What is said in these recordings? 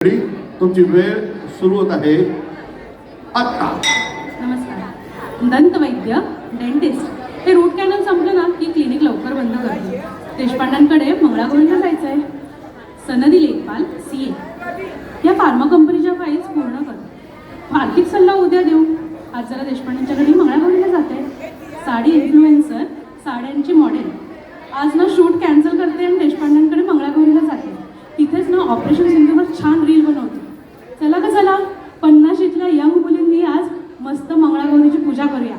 तुमची वेळ सुरू होत आहे आता. नमस्कार. दंतवैद्य डेंटिस्ट हे रूट कॅनल संपलं ना की क्लिनिक लवकर बंद करतो. देशपांड्यांकडे मंगळागौरीला जायचं आहे. सनदी लेखपाल CA या फार्मा कंपनीच्या फाईल्स पूर्ण कर. आर्थिक सल्ला उद्या देऊ. आज जरा देशपांड्यांच्या घरी मंगळागौरीला जाते. साडी इन्फ्लुएन्सर साड्यांची मॉडेल आज ना शूट कॅन्सल करते आणि देशपांड्यांकडे मंगळागौरीला जाते. तिथेच ना ऑपरेशन सिंधूवर छान रील बनवते. चला का चला 50शीतल्या यंग मुलींनी आज मस्त मंगळागौरीची पूजा करूया.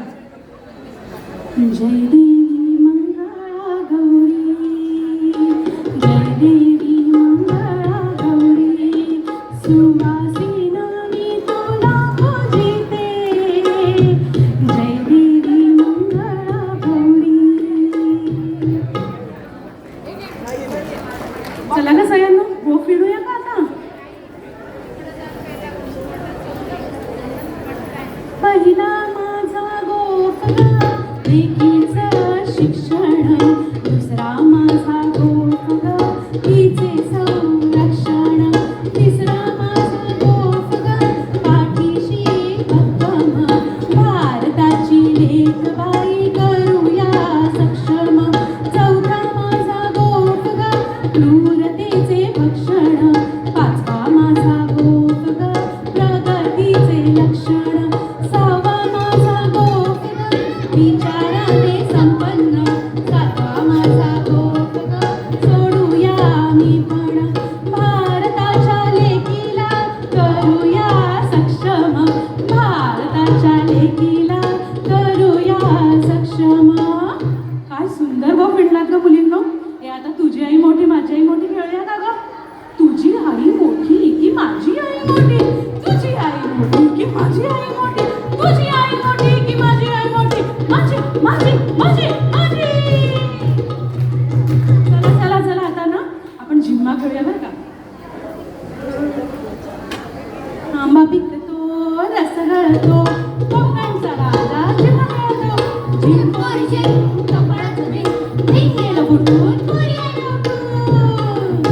जय देवी मंगळागौरी, जय देवी मंगळागौरी, सुवासिनी मी तुला पूजिते, जय देवी मंगळागौरी. चला का सगळ्यांना गो फिरूया का आता. पहिला माझा गोफगा लेकीचं शिक्षण, दुसरा माझा गोफगा तिचे संरक्षण, तिसरा माझा गोफगा पाठीशी भक्कम, भारताची लेकबाई करूया सक्षम, चौथा माझा गोफगा क्रूरतेचे भक्षण, पाचवा माझा गोफगा प्रगतीचे लक्षण, सहावा माझा गोफगा विचाराने संपन्न, सातवा माझा गोफगा सोडूया मी पण, भारताच्या लेकीला करूया सक्षम, भारताच्या लेकीला करूया सक्षम. काय सुंदर गो फिरलात ग मुलींनो. हे आता तुझी आई मोठी माझी आई मोठी खेळूया का ग. तुझी आई मोठी की माझी आई मोठी, तुझी आई मोठी की माझी आई मोठी, तुझी आई मोठी की माझी आई मोठी, माझी माझी माझी माझी. चला चला चला आता ना आपण झिम्मा खेळूया बरं का. आंबा पिकतो रस गळतो कोकणचा राजा झिम्मा खेळतो, झिम पोरी झिम कपाळाचं झिम धिंगेलं फुटून पोरी आल्या उठून.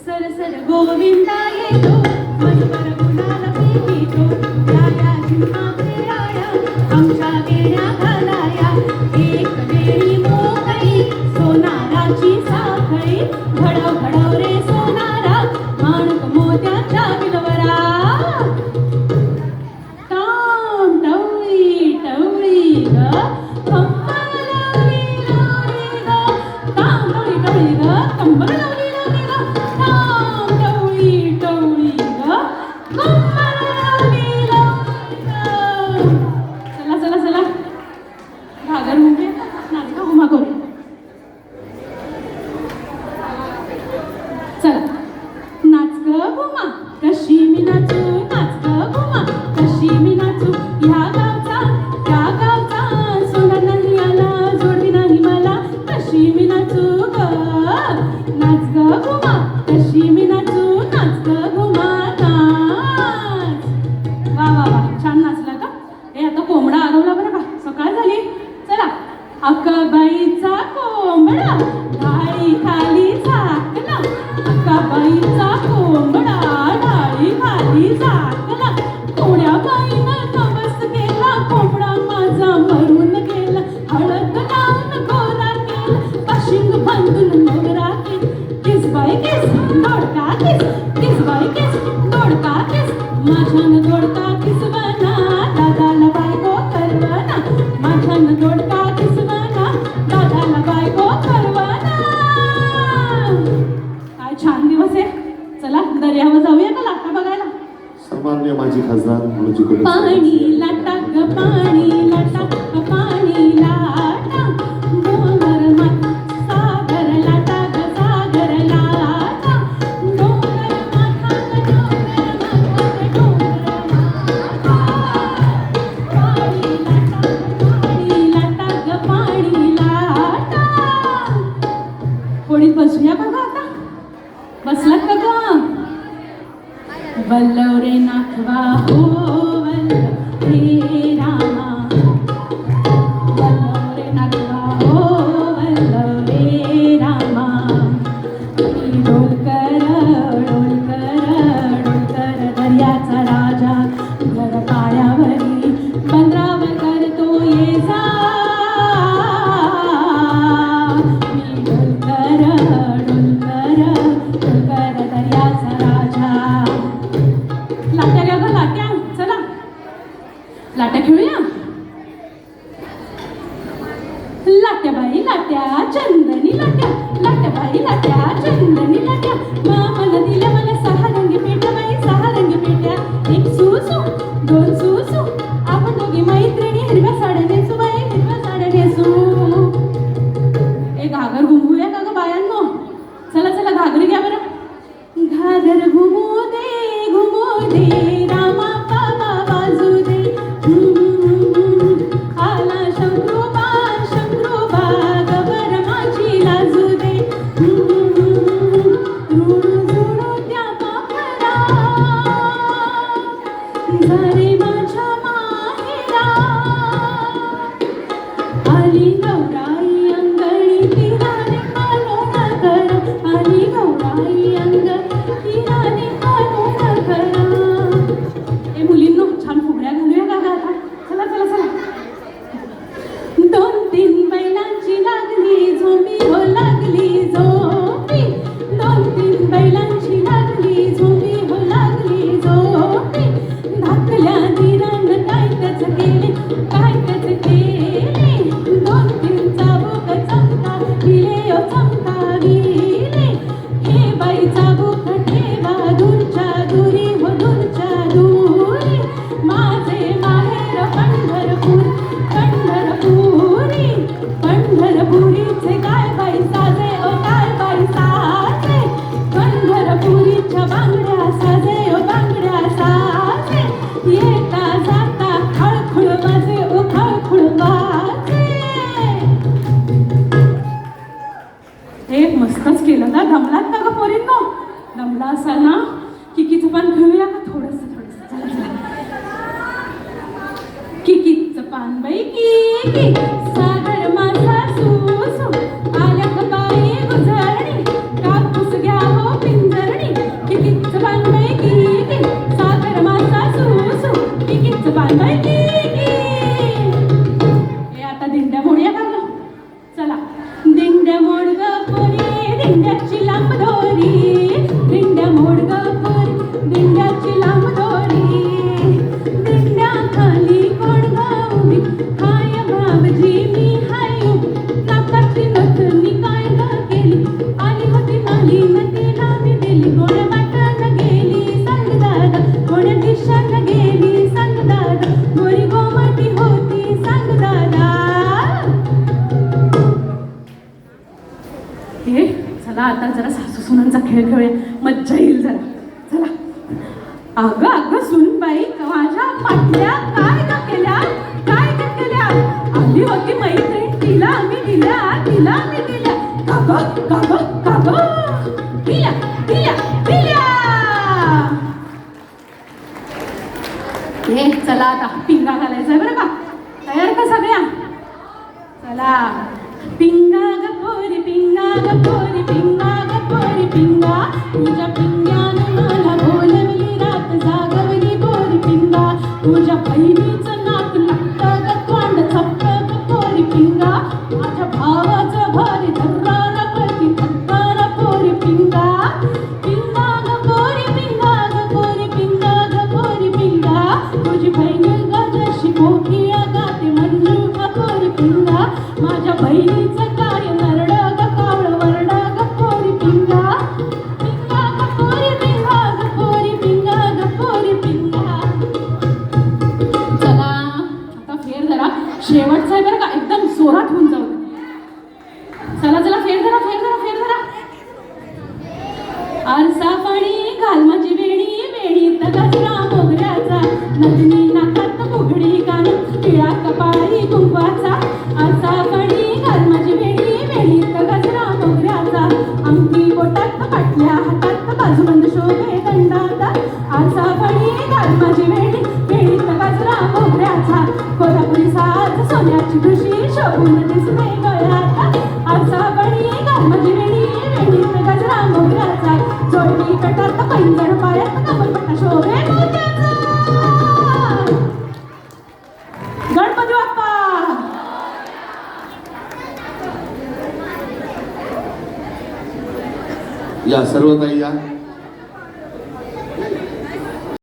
सर सर गोविंदा येतो मजबर गुलाल पितो, या या झिम्मा खेळाया आमच्या गेड्या घालाया, एक वेळी मोकळी सोनाराची साखळी, घडव घडव रे सोनारा माणूक मोत्याच्या विलवरा. टाम टवळी टवळी ग कंबल लावली लावली ग, टाम टवळी टवळी ग कंबल लावली लावली ग, टाम टवळी टवळी ग कंबल लावली लावली ग. चला चला चला घागर म्हणजे नाच का घुमा करू. चला नाच ग घुमा कशी मी नाचू, नाच ग घुमा कशी मी नाचू, ह्या गावचा त्या गावचा सोना नाही आला जोडवी नाही मला, कशी मी नाचू ग. नाच ग घुमा कशी मी नाचू, नाच ग घुमा नाच. वा वा वा छान नाचला का. हे आता कोंबडा आरवला बरं का. सकाळ झाली. चला अक्काबाईचा कोंबडा डाळी खाली झाकला, अक्काबाईचा कोंबडा डाळी खाली झाकला, कोण्या बाईनं नवस केला कोंबडा माझा मरून गेला, हळद लावून गोरा केला पाशिंग बांधून नवरा केला, किस बाई किस दोडका किस, किस बाई किस दोडका किस, माझ्यानं दोडका किसवना दादाला बायको करवना, माझ्यानं दोडका किसवना दादाला बायको करवना. काय छान दिवस आहे. चला दर्यावर जाऊया का लाटा बघायला. सन्माननीय माजी खासदार मनोजी कोल्हे. पाणी लाटा ग पाणी लाटा ग पाणी लाटा, डोंगर माथा सागर लाटा ग सागर लाटा, डोंगर माथा ग डोंगर माथा ग पाणी लाटा ग पाणी लाटा. कोणी बसूया बघा आता. बसलात का ग. वल्लव रे नाखवा हो वल्लव रे रामा, वल्लव रे नाखवा हो वल्लव रे रामा, डोलकर डोलकर माझ्या. लाट्या घ्या ग लाट्या, चला लाट्या खेळूया. लाट्या बाई लाट्या चंदनी लाट्या, लाट्या बाई लाट्या चंदनी लाट्या. मामानं दिल्या मला 6 रंगी पेट्या बाई, 6 रंगी पेट्या. 1 सुसू 2 सुसू, आपण दोघी मैत्रिणी हिरव्या साड्या नेसू बाई, हिरव्या साड्या नेसू. घागर घुमूया का ग बायांनो? चला चला घागरी घ्या बरं. घागर घुमू दे रामा बाबा वाजू दे. आला शंकरोबा गबर माझी लाजू दे. रुडू त्या पाखरा झाले माझ्या माहेरा. आली गौराई अंगणी तिराने पालोना करा, आली गौराई अंगणी तिराने पालोना करा. ए मुलींनो छान फुगड्या घालूया का ग आता? चला चला चला. 2-3 बैलांची लागली झोंबी हो लागली झोंबी. 2-3 बैलांची लागली झोंबी हो लागली झोंबी. धाकल्या दिरानं काय त्याच केले, काय त्याच केले. 2-3 चाबूक चमका विले ओ चमका विले. हे बाई चाबूक ठेवा दूरच्या दुरी हो दूरच्या दुरी. माझे माहेर पंढरपूर पंढरपुरी. पंढरपुरीचे काय बाई साजे ओ काय बाई साजे. पंढरपुरीच्या बांगड्या साजे ओ बांगड्या साजे. येता जाता खळखळ वाजे ओ खळखळ वाजे. हे मस्तच केलं ना. दमलात का ग पोरींनो? दमला असाल ना? किकीचं पान खेळूया का थोडंसं थोडंसं? चला चला. किकीचं पान बाई किकी, सागर माझा सुसू. आल्या का बाई गुजरणी, कापूस घ्या हो पिंजरणी. किकीचं पान बाई किकी, सागर माझा सुसू. किकीचं पान बाई किकी. हे आता दिंड्या मोडूया का ग? चला. दिंड्या मोड ग पोरी, दिंड्याची लांब दोरी. दिंड्या मोड ग पोरी, दिंड्याची लांब दोरी. दिंड्या खाली कोण गाऊली, हाय भावजी मी हाय उभी. नाकाची नथनी काय ग केली, आली होती नाली नदीला मी दिली. कोण्या वाटानं गेली सांग दादा, कोण्या दिशानं गेली सांग दादा. गोरी गोमटी होती सांग दादा. हे चला आता जरा सासू सुनांचा खेळ खेळूया, मज्जा येईल जरा. चला. अगं अगं सुनबाई माझ्या पाटल्या काय ग केल्या, काय ग केल्या. आली होती मैत्रीण तिला आम्ही दिल्या, तिला आम्ही दिल्या. काग काग काग दिल्या दिल्या दिल्या. हे चला आता पिंगा घालायचंय बरं का. तयार का सगळ्या? चला. पिंगा ग पोरी पिंगा ग पोरी पिंगा ग पोरी पिंगा. तुझ्या पिंग्यानं मला बोलवली रात जागवली पोरी पिंगा. तुझ्या बहिणीचं नाक लागतं ग तोंड चपटं ग पोरी पिंगा. माझ्या भावाचं भारी धर्रार करती थक्कार पोरी पिंगा. पिंगा ग पोरी पिंगा ग पोरी पिंगा ग पोरी पिंगा. तुझी बहीण ग जशी कोकिळा गाते मंजू ग पोरी पिंगा. माझ्या बहिणीचं कार्य नरड ग कावळ वरड ग पोरी पिंगा. पिंगा ग पोरी पिंगा ग पोरी पिंगा ग पोरी पिंगा. चला आता फेर जरा शेवटचा आहे बरं का, एकदम जोरात होऊन जाऊ. चला चला फेर धरा फेर धरा फेर धरा. आरसा पाणी घाल माझी वेणी, वेणीत गजरा मोगऱ्याचा. नथनी नाकात फुगडी कान, पिळा कपाळी कुंकवाचा. आरसा पाणी घाल माझी वेणी, वेणीत गजरा मोगऱ्याचा. अंगठी बोटात पाटल्या हातात बाजूबंद शोभे दंडाचा. आरसा पाणी घाल माझी वेणी, वेणीत गजरा मोगऱ्याचा. कोल्हापुरी साज सोन्याची ठुशी शोभून दिसते गळ्यात. आरसा पाणी घाल माझी वेणी, वेणीत गजरा मोगऱ्याचा. जोडणी कटात पैंजण पायात कमलपट्टा शोभे मोत्याचा. गणपती बाप्पा. या सर्व ताई या.